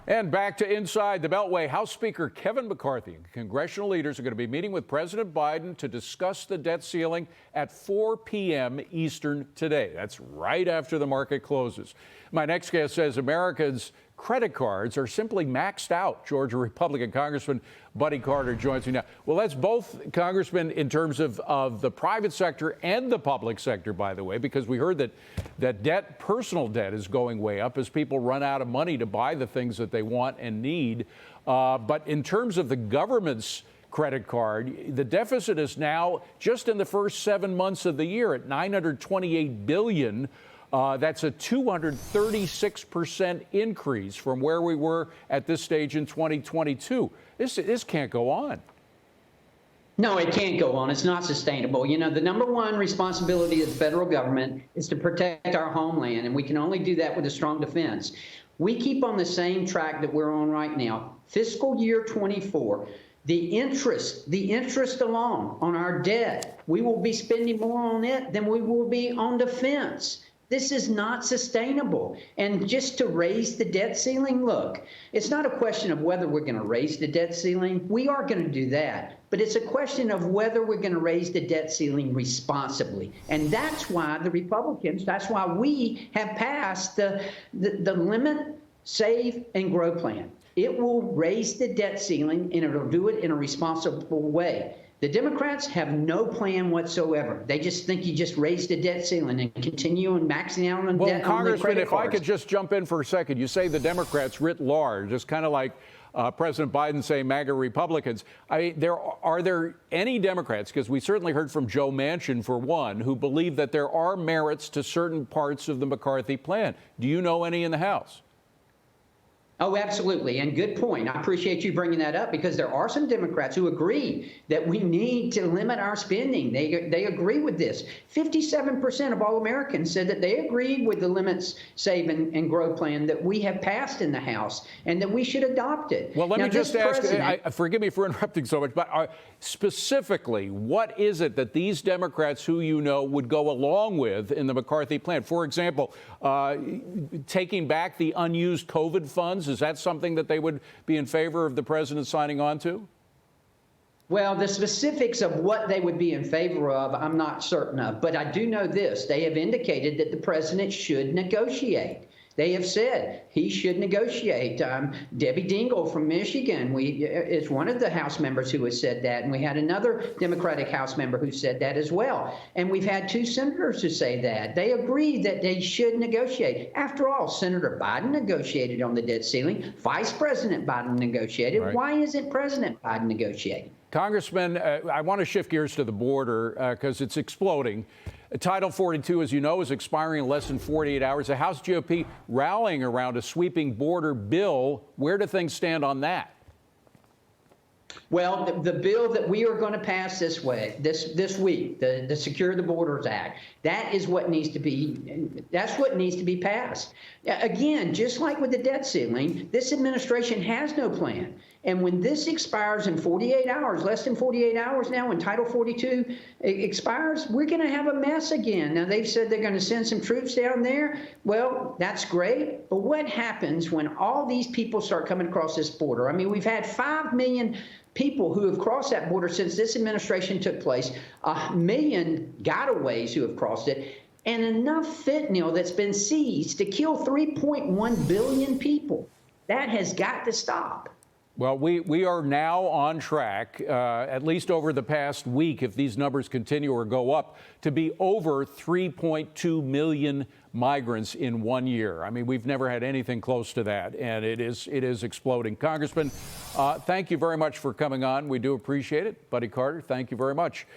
And back to Inside the Beltway. House Speaker Kevin McCarthy and congressional leaders are going to be meeting with President Biden to discuss the debt ceiling at 4 p.m. Eastern today. That's right after the market closes. My next guest says Americans' credit cards are simply maxed out. Georgia Republican Congressman Buddy Carter joins me now. Well, that's both, Congressman, in terms of the private sector and the public sector, by the way, because we heard that debt, personal debt, is going way up as people run out of money to buy the things that they want and need. But in terms of the government's credit card, the deficit is now, just in the first 7 months of the year, at $928 billion. That's a 236% increase from where we were at this stage in 2022. This can't go on. No, it can't go on. It's not sustainable. You know, the number one responsibility of the federal government is to protect our homeland, and we can only do that with a strong defense. We keep on the same track that we're on right now. Fiscal year 24, the interest alone on our debt, we will be spending more on it than we will be on defense. This is not sustainable. And just to raise the debt ceiling, look, it's not a question of whether we're going to raise the debt ceiling. We are going to do that. But it's a question of whether we're going to raise the debt ceiling responsibly. And that's why the Republicans, that's why we have passed the Limit, Save, and Grow plan. It will raise the debt ceiling, and it'll do it in a responsible way. The Democrats have no plan whatsoever. They just think you just raise the debt ceiling and continue and maxing out on debt. Well, Congressman, if I could just jump in for a second. You say the Democrats writ large. It's kind of like President Biden saying MAGA Republicans. Are there any Democrats, because we certainly heard from Joe Manchin, for one, who believe that there are merits to certain parts of the McCarthy plan? Do you know any in the House? Oh, absolutely. And good point. I appreciate you bringing that up, because there are some Democrats who agree that we need to limit our spending. They agree with this. 57% of all Americans said that they agreed with the Limits, Save, and Grow plan that we have passed in the House and that we should adopt it. Well, let me just ask, forgive me for interrupting so much, but specifically, what is it that these Democrats who you know would go along with in the McCarthy plan? For example, taking back the unused COVID funds. Is that something that they would be in favor of the president signing on to? Well, the specifics of what they would be in favor of, I'm not certain of. But I do know this. They have indicated that the president should negotiate. They have said he should negotiate. Debbie Dingell from Michigan is one of the House members who has said that. And we had another Democratic House member who said that as well. And we've had two senators who say that. They agree that they should negotiate. After all, Senator Biden negotiated on the debt ceiling. Vice President Biden negotiated. Right. Why isn't President Biden negotiating? Congressman, I want to shift gears to the border because it's exploding. Title 42, as you know, is expiring in less than 48 hours. The House GOP rallying around a sweeping border bill. Where do things stand on that? Well, the bill that we are going to pass this week, the Secure the Borders Act, that is what needs to be. That's what needs to be passed. Again, just like with the debt ceiling, this administration has no plan. And when this expires in 48 hours, less than 48 hours now, when Title 42 expires, we're going to have a mess again. Now, they've said they're going to send some troops down there. Well, that's great. But what happens when all these people start coming across this border? I mean, we've had 5 million people who have crossed that border since this administration took place, 1 million gotaways who have crossed it, and enough fentanyl that's been seized to kill 3.1 billion people. That has got to stop. Well, we are now on track, at least over the past week, if these numbers continue or go up, to be over 3.2 million migrants in 1 year. I mean, we've never had anything close to that, and it is exploding. Congressman, thank you very much for coming on. We do appreciate it. Buddy Carter, thank you very much.